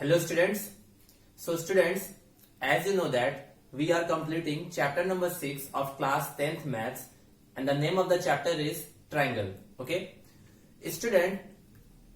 Hello students. So students, as you know that we are completing chapter number 6 of class 10th maths and the name of the chapter is triangle. Okay. Student,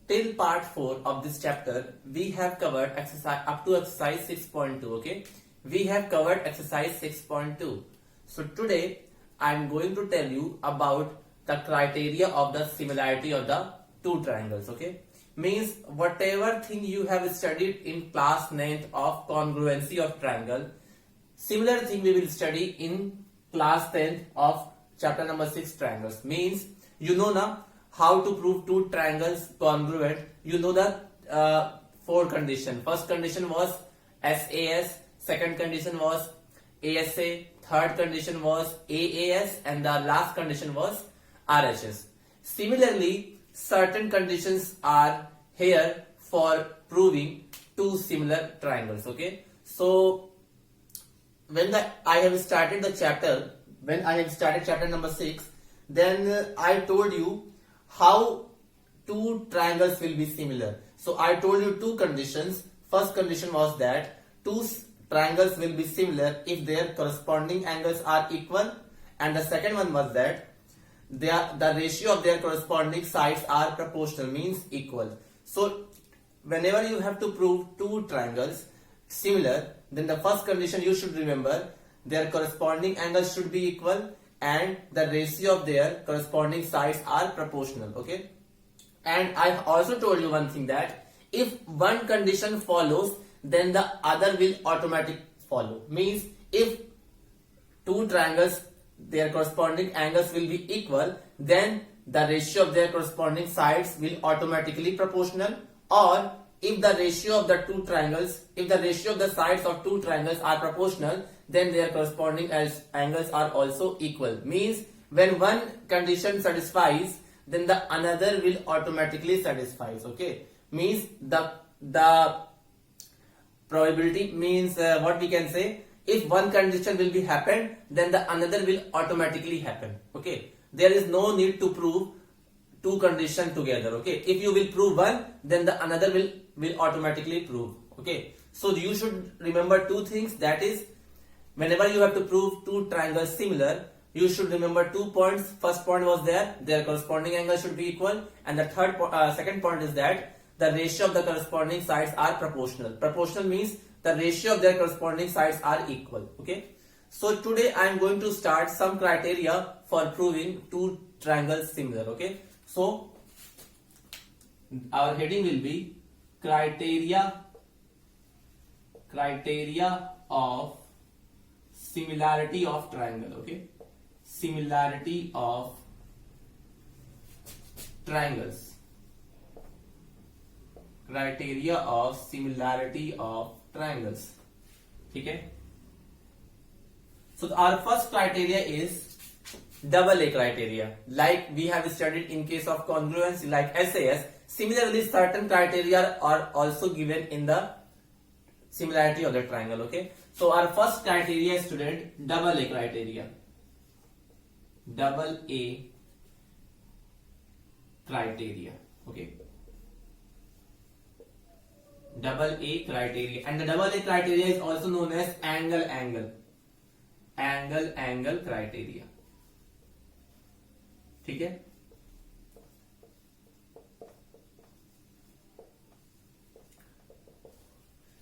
till part 4 of this chapter we have covered exercise up to exercise 6.2. Okay. We have covered exercise 6.2. So today I am going to tell you about the criteria of the similarity of the two triangles. Okay. Means whatever thing you have studied in class 9th of congruency of triangle, similar thing we will study in class 10th of chapter number 6 triangles. Means you know now how to prove two triangles congruent. You know the four condition. First condition was SAS, second condition was ASA, third condition was AAS, and the last condition was RHS. Similarly, certain conditions are here for proving two similar triangles. Okay, so when I have started the chapter, when I have started chapter number 6, then I told you how two triangles will be similar. So I told you two conditions. First condition was that two triangles will be similar if their corresponding angles are equal, and the second one was that the ratio of their corresponding sides are proportional, means equal. So whenever you have to prove two triangles similar, then the first condition you should remember, their corresponding angles should be equal and the ratio of their corresponding sides are proportional. Okay, and I also told you one thing, that if one condition follows, then the other will automatically follow. Means if two triangles, their corresponding angles will be equal, then the ratio of their corresponding sides will automatically proportional. Or if the ratio of the two triangles, if the ratio of the sides of two triangles are proportional, then their corresponding angles are also equal. Means when one condition satisfies, then the another will automatically satisfies. Okay, means the probability, means what we can say, if one condition will be happen, then the another will automatically happen. Okay, there is no need to prove two conditions together. Okay, if you will prove one, then the another will automatically prove. Okay, so you should remember two things, that is, whenever you have to prove two triangles similar, you should remember 2 points. First point was their corresponding angle should be equal, and the second point is that the ratio of the corresponding sides are proportional. Proportional means the ratio of their corresponding sides are equal. Okay, so today I am going to start some criteria for proving two triangles similar. Okay, so our heading will be criteria of similarity of triangle. Okay, similarity of triangles. Criteria of similarity of triangles. Okay, so our first criteria is double A criteria, like we have studied in case of congruency, like SAS. Similarly, certain criteria are also given in the similarity of the triangle. Okay, so our first criteria, student, double A criteria. Double A criteria. Okay, double A criteria, and the double A criteria is also known as angle criteria. ठीक है,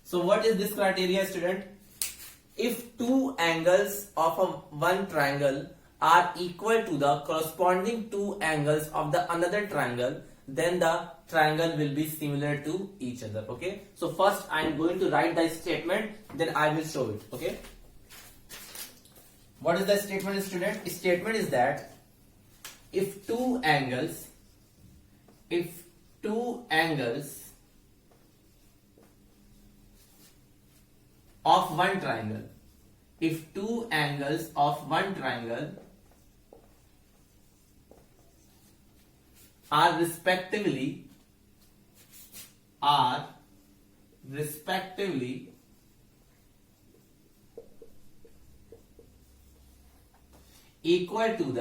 so what is this criteria, student? If two angles of one triangle are equal to the corresponding two angles of the another triangle, then the triangle will be similar to each other. Okay, so first I am going to write the statement, then I will show it. Okay, what is the statement, student? Statement is that if two angles of one triangle, if two angles of one triangle are respectively equal to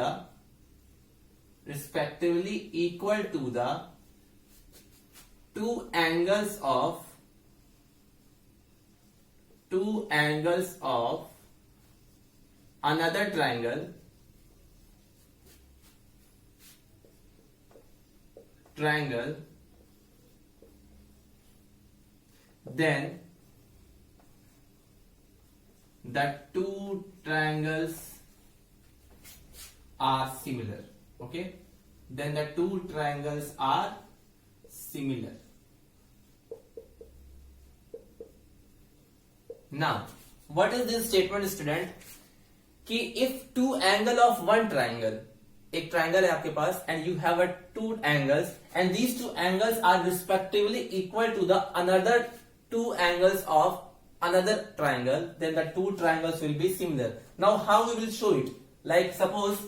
the two angles of two angles of another triangle then the two triangles are similar. Okay, then the two triangles are similar. Now what is this statement student? कि if two angle of one triangle, एक triangle है आपके पास and you have a two angles and these two angles are respectively equal to the another two angles of another triangle, then the two triangles will be similar. Now how we will show it? Like suppose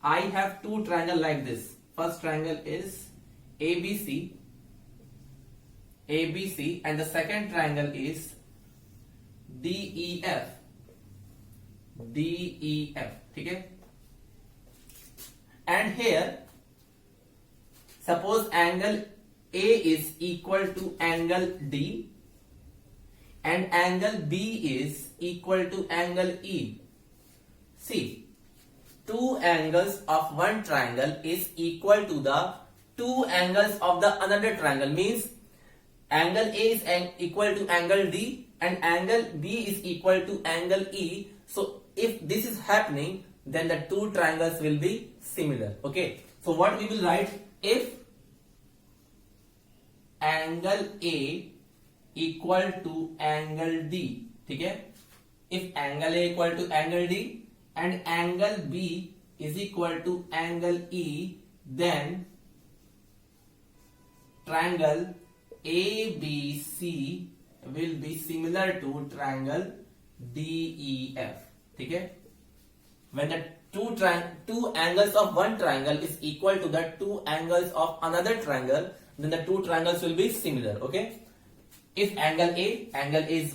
I have two triangle like this. First triangle is ABC and the second triangle is DEF. ठीक है? And here suppose angle A is equal to angle D and angle B is equal to angle E. See, two angles of one triangle is equal to the two angles of the another triangle, means angle A is equal to angle D and angle B is equal to angle E. So if this is happening, then the two triangles will be similar. Okay, so what we will write? If angle A equal to angle D, ठीक है? If angle A equal to angle D and angle B is equal to angle E, then triangle ABC will be similar to triangle DEF. ठीक है? When the two angles of one triangle is equal to the two angles of another triangle, then the two triangles will be similar. Okay? If angle A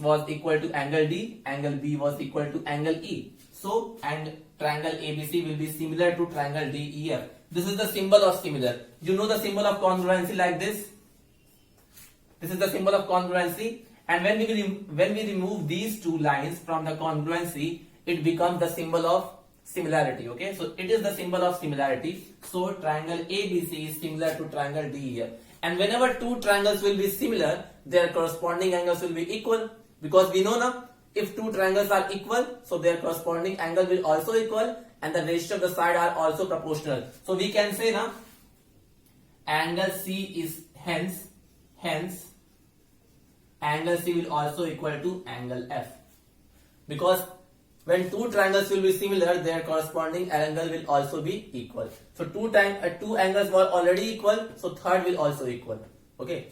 was equal to angle D, angle B was equal to angle E. So, and triangle ABC will be similar to triangle DEF. This is the symbol of similar. You know the symbol of congruency like this? This is the symbol of congruency. And when we remove these two lines from the congruency, it becomes the symbol of similarity. Okay, so it is the symbol of similarity. So triangle ABC is similar to triangle DEF. And whenever two triangles will be similar, their corresponding angles will be equal, because we know now, if two triangles are equal, so their corresponding angle will also equal and the ratio of the side are also proportional. So we can say now angle C is hence angle C will also equal to angle F, because when two triangles will be similar, their corresponding angle will also be equal. So two angles were already equal, so third will also equal. Okay.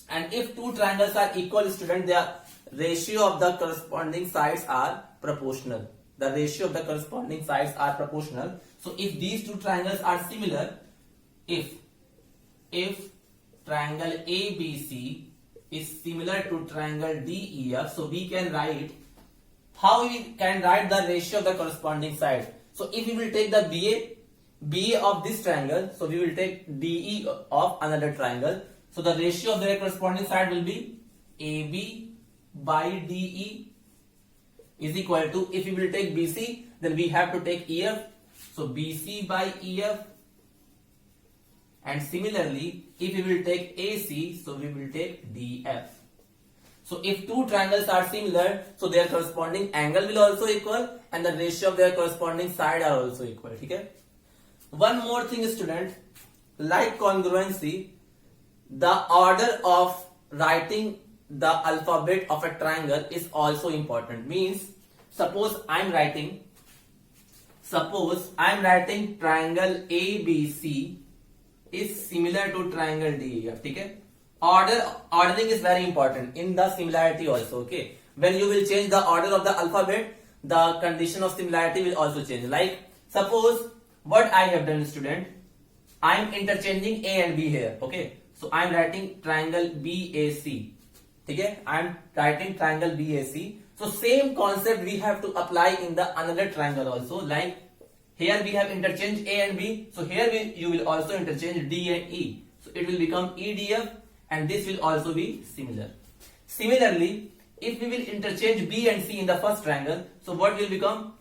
And if two triangles are equal, student, their ratio of the corresponding sides are proportional. The ratio of the corresponding sides are proportional. So if these two triangles are similar, if triangle ABC is similar to triangle DEF, so we can write, how we can write the ratio of the corresponding side. So if we will take the BA of this triangle, so we will take DE of another triangle. So the ratio of their corresponding side will be AB by DE is equal to, if we will take BC, then we have to take EF. So BC by EF. And similarly, if we will take AC, so we will take DF. So if two triangles are similar, so their corresponding angle will also equal and the ratio of their corresponding side are also equal. Okay? One more thing, student, like congruency, the order of writing the alphabet of a triangle is also important. Means, suppose I am writing triangle ABC is similar to triangle DEF. Okay? Ordering is very important in the similarity also. Okay, when you will change the order of the alphabet, the condition of similarity will also change. Like suppose what I have done, student, I am interchanging A and B here. Okay, so I am writing triangle BAC. Okay, I am writing triangle BAC. So same concept we have to apply in the another triangle also. Like here we have interchanged A and B, so here you will also interchange D and E. So it will become EDF, and this will also be similar. Similarly, if we will interchange B and C in the first triangle, so what will become?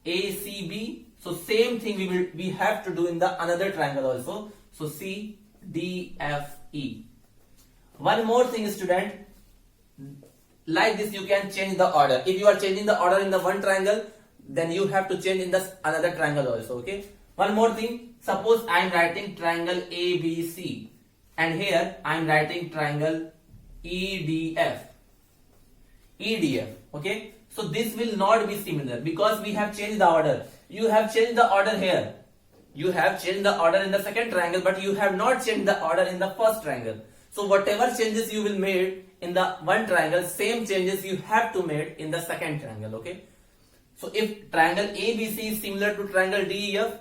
ACB. So same thing we have to do in the another triangle also. So CDFE. One more thing, student, like this you can change the order. If you are changing the order in the one triangle, then you have to change in the another triangle also. Okay. One more thing, suppose I am writing triangle ABC and here I am writing triangle EDF. Okay. So this will not be similar because we have changed the order. You have changed the order here. You have changed the order in the second triangle, but you have not changed the order in the first triangle. So whatever changes you will made in the one triangle, same changes you have to make in the second triangle. Okay. So if triangle ABC is similar to triangle DEF,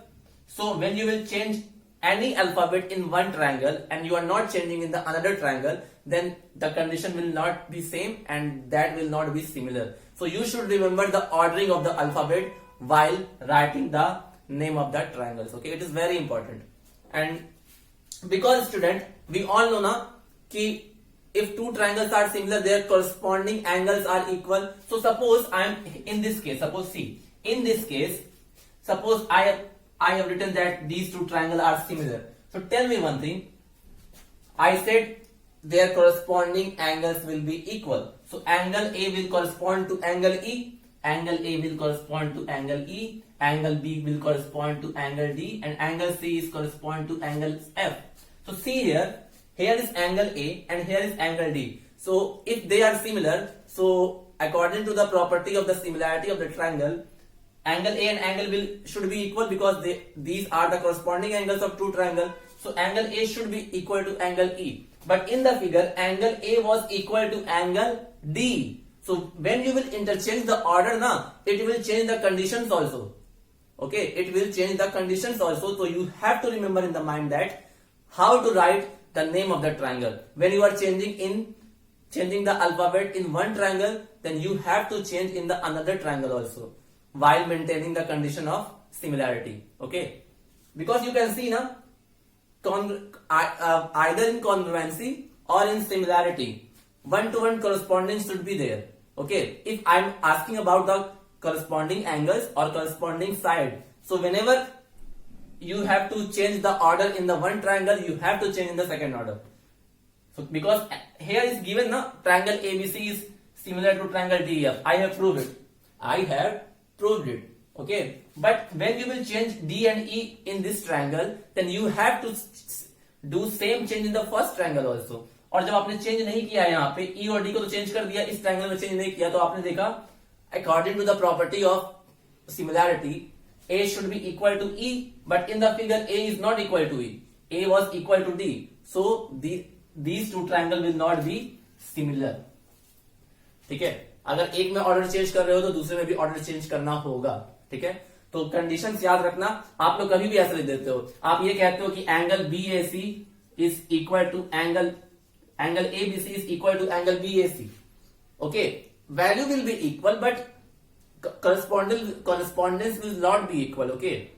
so when you will change any alphabet in one triangle and you are not changing in the another triangle, then the condition will not be same and that will not be similar. So you should remember the ordering of the alphabet while writing the name of the triangles. Okay, it is very important. And because student, we all know na ki if two triangles are similar, their corresponding angles are equal. So suppose I am in this case, suppose see, in this case, suppose I have written that these two triangles are similar. So tell me one thing. I said their corresponding angles will be equal. So angle A will correspond to angle E, angle A will correspond to angle E, angle B will correspond to angle D, and angle C is correspond to angle F. So see here is angle A and here is angle D. So if they are similar, so according to the property of the similarity of the triangle, angle A and angle should be equal because these are the corresponding angles of two triangles. So angle A should be equal to angle E. But in the figure, angle A was equal to angle D. So when you will interchange the order now, it will change the conditions also. Okay, it will change the conditions also. So you have to remember in the mind that how to write the name of the triangle. When you are changing the alphabet in one triangle, then you have to change in the another triangle also, while maintaining the condition of similarity. Okay, because you can see now, either in congruency or in similarity, one-to-one correspondence should be there. Okay, if I'm asking about the corresponding angles or corresponding side, so whenever you have to change the order in the one triangle, you have to change in the second order. So because here is given na triangle ABC is similar to triangle DEF. I have proved it. Okay, but when you will change D and E in this triangle, then you have to do same change in the first triangle also. और जब आपने change नहीं किया यहाँ पे E और D को तो चेंज कर दिया, इस ट्रायंगल में चेंज नहीं किया, तो आपने देखा according to the property of similarity, A should be equal to E, but in the figure A is not equal to E. A was equal to D, so these two triangle will not be similar. ठीक है, अगर एक में order change कर रहे हो तो दूसरे में भी ऑर्डर चेंज करना होगा. ठीक है, तो कंडीशंस याद रखना. आप लोग कभी भी ऐसा लिख देते हो, आप ये कहते हो कि angle BAC is equal to angle ABC is equal to angle BAC. Okay, value will be equal, but correspondence will not be equal. Okay,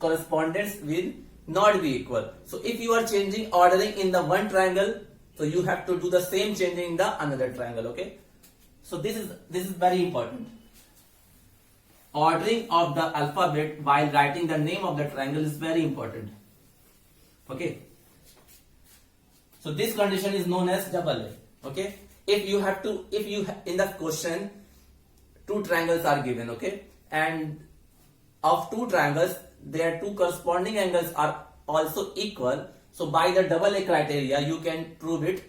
correspondence will not be equal. So if you are changing ordering in the one triangle, so you have to do the same changing in the another triangle. Okay, so this is very important. Ordering of the alphabet while writing the name of the triangle is very important. Okay, so this condition is known as double A. Okay, if you in the question two triangles are given, okay, and of two triangles their two corresponding angles are also equal, so by the double A criteria you can prove it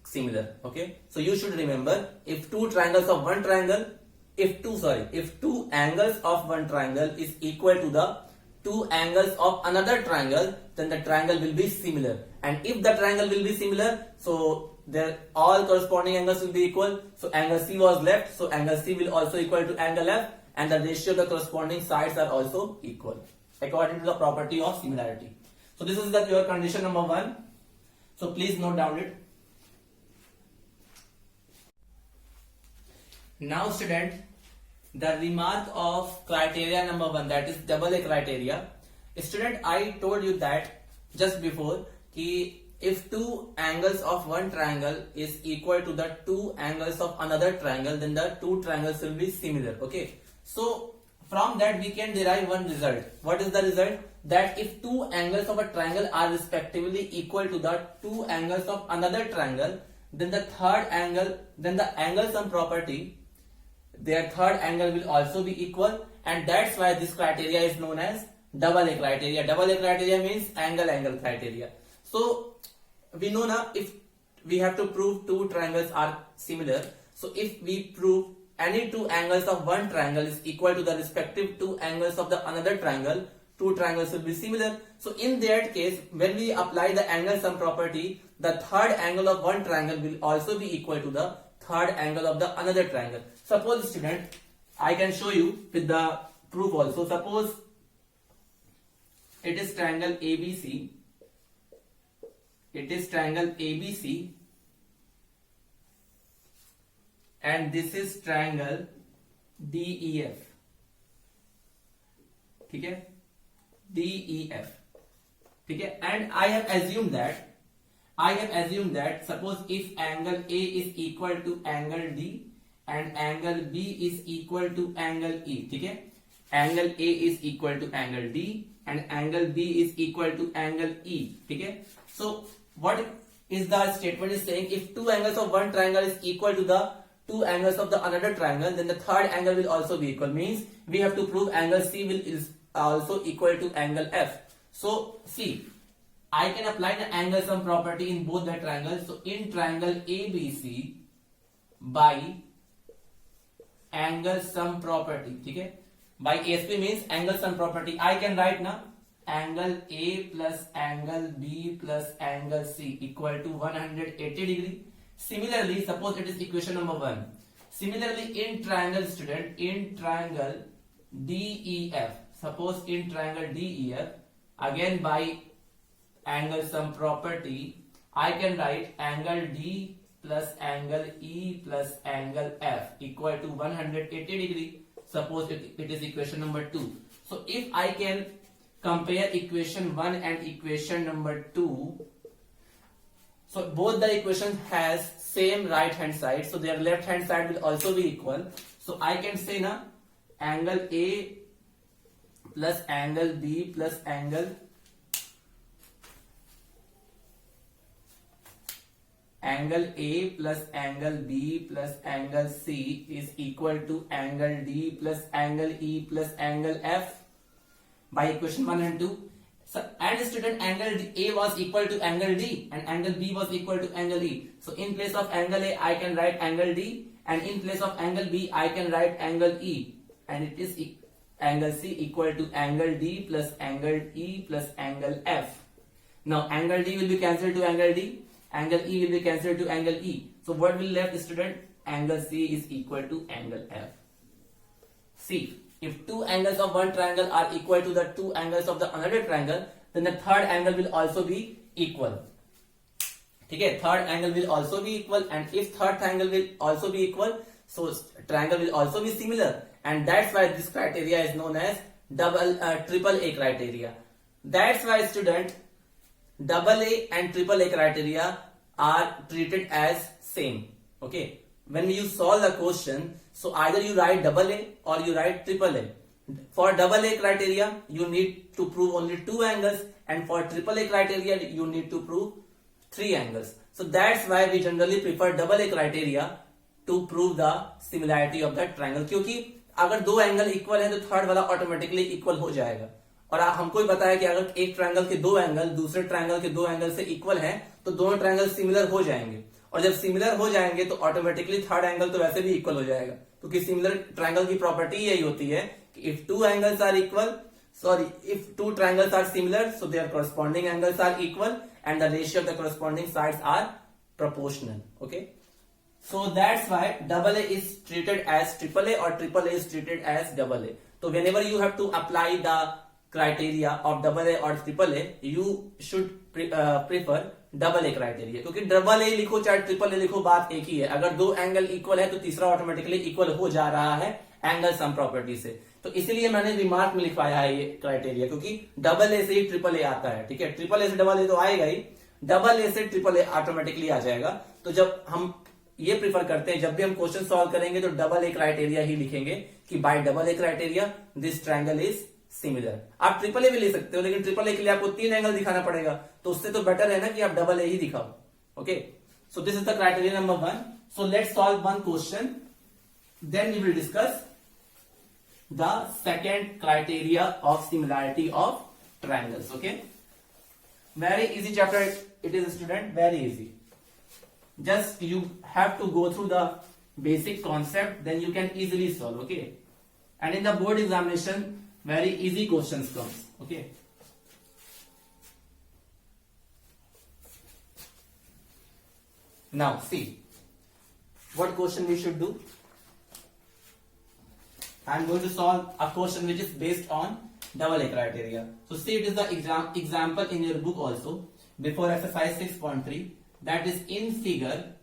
similar. Okay, so you should remember, if two triangles of one triangle, if two angles of one triangle is equal to the two angles of another triangle, then the triangle will be similar. And if the triangle will be similar, so their all corresponding angles will be equal. So angle C was left, so angle C will also equal to angle F, and the ratio of the corresponding sides are also equal according to the property of similarity. So this is your condition number 1. So please note down it. Now student, the remark of criteria number 1, that is double A criteria. Student, I told you that just before कि if two angles of one triangle is equal to the two angles of another triangle, then the two triangles will be similar. Okay, so from that we can derive one result. What is the result? That if two angles of a triangle are respectively equal to the two angles of another triangle, then the angle sum property, their third angle will also be equal, and that's why this criteria is known as double A criteria. Double A criteria means angle criteria. So we know now, if we have to prove two triangles are similar, so if we prove any two angles of one triangle is equal to the respective two angles of the another triangle, two triangles will be similar. So in that case, when we apply the angle sum property, the third angle of one triangle will also be equal to the third angle of the another triangle. Suppose student, I can show you with the proof also. Suppose it is triangle ABC. It is triangle ABC, and this is triangle DEF. ठीक है, DEF. ठीक है, and I have assumed that suppose if angle A is equal to angle D and angle B is equal to angle E. ठीक है, angle A is equal to angle D and angle B is equal to angle E. ठीक है, so what is the statement is saying? If two angles of one triangle is equal to the two angles of the another triangle, then the third angle will also be equal. Means we have to prove angle C is also equal to angle F. So see, I can apply the angle sum property in both the triangles. So in triangle ABC, by angle sum property, ठीक है, by ASP means angle sum property, I can write now angle A plus angle B plus angle C equal to 180 degree. Similarly, suppose it is equation number 1. Similarly, in triangle student, in triangle DEF, suppose in triangle DEF, again by angle sum property, I can write angle D plus angle E plus angle F equal to 180 degree. Suppose it is equation number 2. So if I can compare equation 1 and equation number 2, so both the equations has same right hand side, so their left hand side will also be equal. So I can say now angle A plus angle B plus angle A plus angle B plus angle C is equal to angle D plus angle E plus angle F by equation 1 and 2. So, and student, angle A was equal to angle D and angle B was equal to angle E. So in place of angle A, I can write angle D, and in place of angle B, I can write angle E, and it is angle C equal to angle D plus angle E plus angle F. Now angle D will be cancelled to angle D, angle E will be cancelled to angle E. So what will left, student? Angle C is equal to angle F. See, if two angles of one triangle are equal to the two angles of the another triangle, then the third angle will also be equal. Okay, third angle will also be equal, and if third angle will also be equal, so triangle will also be similar, and that's why this criteria is known as triple A criteria. That's why student, double A and triple A criteria are treated as same. Okay, when you solve the question, so either you write double A or you write triple A. For double A criteria, you need to prove only two angles, and for triple A criteria, you need to prove three angles. So that's why we generally prefer double A criteria to prove the similarity of that triangle. क्योंकि अगर दो angle equal है तो third वाला automatically equal हो जाएगा, और हमको ही पता है कि अगर एक ट्रायंगल के दो एंगल दूसरे ट्रायंगल के दो एंगल से इक्वल हैं तो दोनों ट्रायंगल सिमिलर हो जाएंगे, और जब सिमिलर हो जाएंगे तो ऑटोमेटिकली थर्ड एंगल तो वैसे भी इक्वल हो जाएगा, क्योंकि सिमिलर ट्रायंगल की प्रॉपर्टी यही होती है कि if two angles are equal, if two triangles are similar, so their corresponding angles are equal and the ratio of the corresponding sides are proportional. Okay, so that's why double A is treated as triple A or triple A is treated as double A. So whenever you have to apply the criteria of double A or triple A, you should prefer double A criteria, क्योंकि double A लिखो चाहे triple A लिखो बात एक ही है, अगर दो angle equal है तो तीसरा ऑटोमेटिकली इक्वल हो जा रहा है एंगल सम प्रॉपर्टी से। तो इसीलिए मैंने रिमार्क में लिखवाया है ये क्राइटेरिया, क्योंकि डबल ए से ही ट्रिपल ए आता है। ठीक है, ट्रिपल ए से डबल ए तो आएगा ही, डबल ए से ट्रिपल ए ऑटोमेटिकली आ जाएगा। तो जब हम ये प्रिफर करते हैं, जब भी हम क्वेश्चन सॉल्व करेंगे तो डबल ए क्राइटेरिया ही लिखेंगे कि bye double A criteria this triangle is similar. आप ट्रिपल ए भी ले सकते हो, लेकिन ट्रिपल ए के लिए आपको 3 एंगल दिखाना पड़ेगा, तो उससे तो बेटर है ना कि आप डबल ए ही दिखाओ। Okay, so this is the criteria number 1। So let's solve one question, then we will discuss the second criteria of similarity of triangles. Okay, very easy chapter it is, student, very easy. Just you have to go through the basic concept, then you can easily solve. Okay, and in the board examination very easy questions comes. Okay, now see what question we should do. I'm going to solve a question which is based on double A criteria. So see, it is the example in your book also before exercise 6.3, that is in figure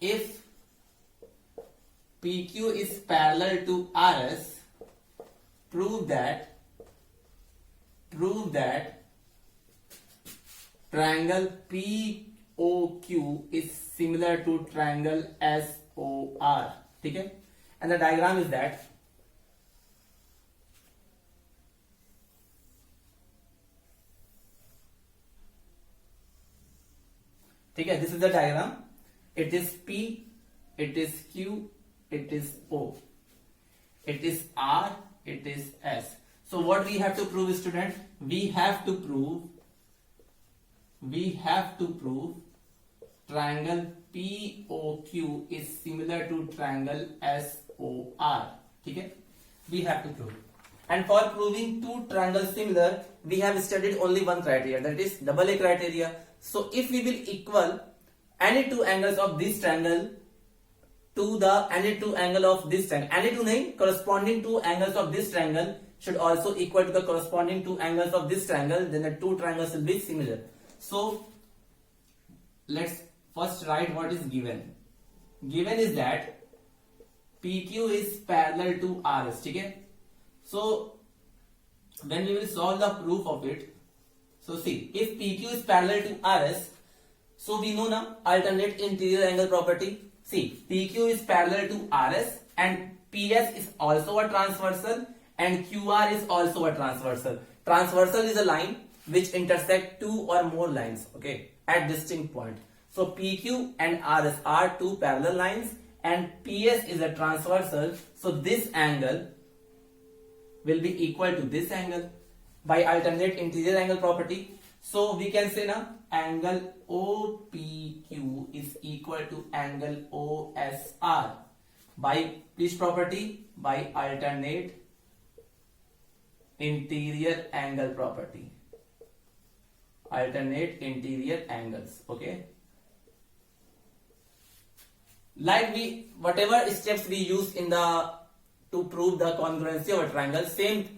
if PQ is parallel to RS, prove that triangle POQ is similar to triangle SOR. ठीक है, and the diagram is that ठीक है, this is the diagram. It is P, it is Q, it is O, it is R, it is S. So what we have to prove, student? We have to prove triangle POQ is similar to triangle SOR. ठीक है, we have to prove. And for proving two triangles similar, we have studied only one criteria, that is double A criteria. So if we will equal any two angles of this triangle to the any two angle of this triangle, any two nahi, corresponding two angles of this triangle should also equal to the corresponding two angles of this triangle, then the two triangles will be similar. So let's first write what is given. Given is that PQ is parallel to RS. ठीक है, so when we will solve the proof of it, so see, if PQ is parallel to RS, so we know now alternate interior angle property. See, PQ is parallel to RS and PS is also a transversal and QR is also a transversal. Transversal is a line which intersect two or more lines, okay, at distinct point. So PQ and RS are two parallel lines and PS is a transversal, so this angle will be equal to this angle by alternate interior angle property. So we can say now angle OPQ is equal to angle OSR by which property? By alternate interior angle property. Alternate interior angles. Okay, like we whatever steps we use in the to prove the congruency of a triangle, same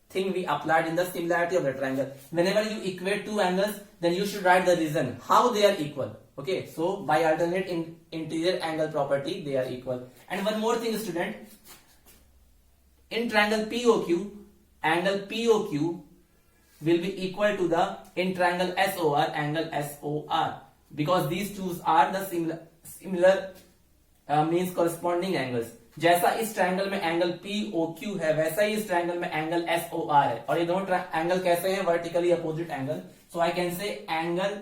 thing we applied in the similarity of the triangle. Whenever you equate two angles, then you should write the reason how they are equal. Okay, so by alternate interior angle property they are equal. And one more thing, student, in triangle POQ, angle POQ will be equal to the in triangle SOR angle SOR, because these two are the similar means corresponding angles. जैसा इस triangle में angle POQ है, वैसा ही इस triangle में angle SOR है, और ये दोनों एंगल कैसे हैं? Vertically opposite angle. So I can say angle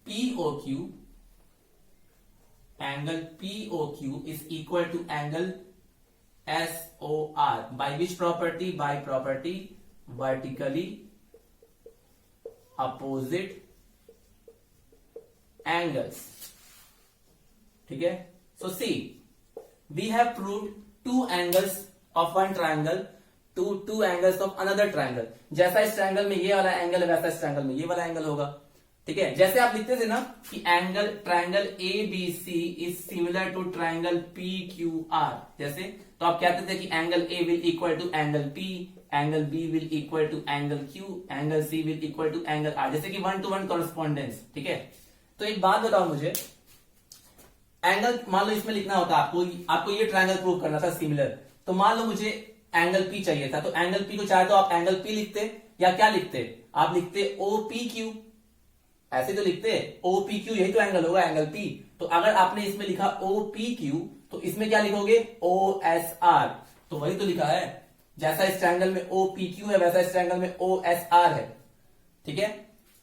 POQ is equal to angle SOR by which property? By property vertically opposite angles. ठीक है, so see, we have proved two angles of one triangle to two angles of another triangle. जैसा इस triangle में ये वाला angle है, वैसा इस ट्रायंगल में ये वाला एंगल होगा. ठीक है, जैसे आप लिखते थे ना कि angle triangle ABC is similar to triangle PQR, जैसे तो आप कहते थे कि angle A will equal to angle P, angle B will equal to angle Q, angle C will equal to angle R, जैसे कि 1-to-1 कॉरेस्पॉन्डेंस. ठीक है, तो एक बात बताओ मुझे, एंगल मान लो इसमें लिखना होता आपको ये ट्रायंगल प्रूव करना था सिमिलर, तो मान लो मुझे एंगल पी चाहिए था, तो एंगल पी को चाहे तो आप एंगल पी लिखते या क्या लिखते, आप लिखते ओ पी क्यू, ऐसे तो लिखते ओ पी क्यू, यही तो एंगल होगा एंगल पी। तो अगर आपने इसमें लिखा ओ पी क्यू तो इसमें क्या लिखोगे ओ एस आर, तो वही तो लिखा है, जैसा इस ट्रायंगल में ओ पी क्यू है वैसा इस ट्रायंगल में ओ एस आर है, ठीक है।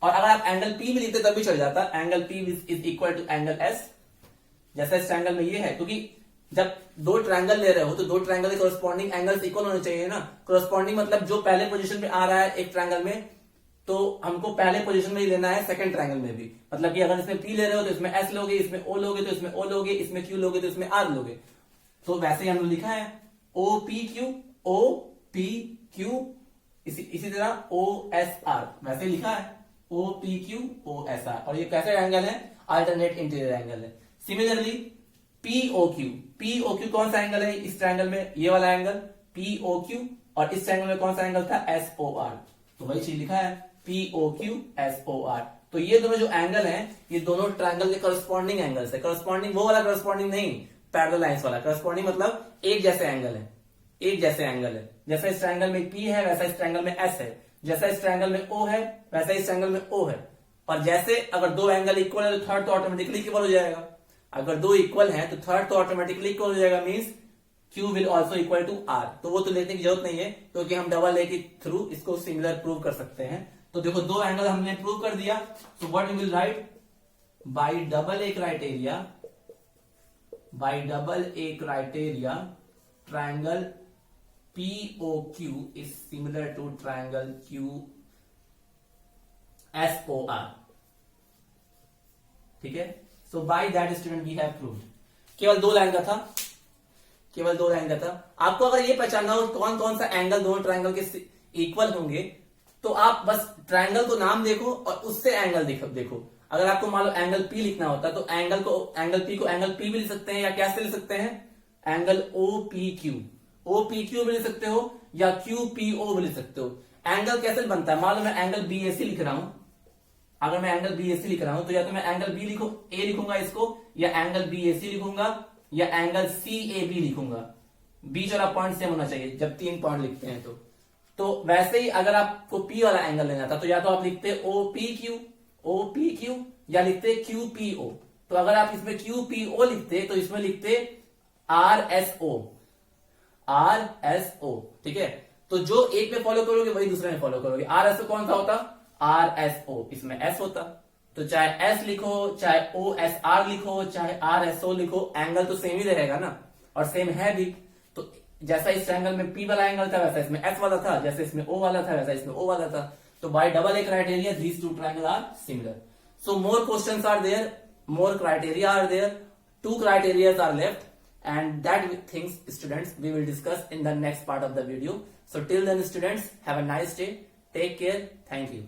और अगर आप एंगल पी भी लिखते तब भी चल जाता, angle P is equal to angle S, जैसा इस ट्रायंगल में ये है, क्योंकि जब दो ट्रायंगल ले रहे हो तो दो ट्रायंगल के कोरस्पॉन्डिंग एंगल्स इक्वल होने चाहिए ना। कोरस्पॉन्डिंग मतलब जो पहले पोजीशन में आ रहा है एक ट्रायंगल में तो हमको पहले पोजीशन में ही लेना है सेकंड ट्रायंगल में भी, मतलब कि अगर इसमें पी ले रहे हो तो इसमें एस लोगे, इसमें ओ लोगे तो इसमें ओ लोगे, इसमें क्यू लोगे तो इसमें आर लोगे। तो वैसे ही हमने लिखा है O P Q, O P Q, इसी तरह ओ एस आर, वैसे ही लिखा है O P Q O S R. और ये कैसे एंगल है, अल्टरनेट इंटीरियर एंगल है। सिमिलरली पीओक्यू, पीओक्यू कौन सा एंगल है इस ट्रायंगल में, ये वाला एंगल पीओक्यू, और इस ट्रायंगल में कौन सा एंगल था एसओआर, तो वही चीज लिखा है पीओक्यू एसओआर। तो ये दोनों जो एंगल हैं ये दोनों ट्रायंगल के करस्पॉन्डिंग एंगल्स है। करस्पॉन्डिंग वो वाला करस्पॉन्डिंग नहीं, पैरेलल लाइंस वाला करस्पॉन्डिंग, मतलब एक जैसे एंगल है, एक जैसे एंगल है। जैसा इस ट्रायंगल में पी है वैसा इस ट्रायंगल में एस है, जैसा इस ट्रायंगल में ओ है वैसा इस ट्रायंगल में ओ है। और जैसे अगर दो एंगल इक्वल है तो थर्ड तो ऑटोमेटिकली इक्वल हो जाएगा, अगर दो इक्वल हैं तो थर्ड तो ऑटोमेटिकली इक्वल हो जाएगा, means Q will also equal to R। तो वो तो लेने की जरूरत नहीं है क्योंकि हम डबल ए के थ्रू इसको सिमिलर प्रूव कर सकते हैं। तो देखो दो एंगल हमने प्रूव कर दिया, so what we will write, by double A criteria, by double A criteria triangle POQ is similar to triangle QSOR, ठीक है। So by that student we have proved. केवल दो लाइन का था, केवल दो लाइन का था। आपको अगर ये पहचानना हो कौन कौन सा एंगल दोनों ट्रायंगल के इक्वल होंगे तो आप बस ट्रायंगल को नाम देखो और उससे एंगल देखो। अगर आपको मान लो एंगल पी लिखना होता तो एंगल पी को एंगल पी भी लिख सकते हैं या कैसे लिख सकते हैं, एंगल OPQ, OPQ भी लिख सकते हो या QPO भी लिख सकते हो। एंगल कैसे बनता है, मान लो मैं एंगल BAC लिख रहा हूं, अगर मैं एंगल BAC लिख रहा हूं तो या तो मैं एंगल ए लिखूंगा इसको, या एंगल BAC लिखूंगा, या एंगल CAB लिखूंगा। बीच वाला पॉइंट सेम होना चाहिए जब तीन पॉइंट लिखते हैं तो वैसे ही अगर आपको P वाला एंगल लेना था तो या तो आप लिखते OPQ या लिखते QPO। तो अगर आप इसमें QPO लिखते तो इसमें लिखते RSO, ठीक है। तो जो एक में फॉलो करोगे वही दूसरे में फॉलो करोगे। RSO कौन सा होता, RSO, इसमें S होता, तो चाहे S लिखो, चाहे OSR लिखो, चाहे RSO लिखो, एंगल तो सेम ही रहेगा ना, और सेम है भी। तो जैसा इस ट्रायंगल में P वाला एंगल था वैसा इसमें S वाला था, जैसे इसमें O वाला था वैसा इसमें O वाला था। तो bye double A criteria these two triangles are similar. So more questions are there, more criteria are there, two criteria are left, and that things students we will discuss in the next part of the video. So till then students, have a nice day, take care, thank you.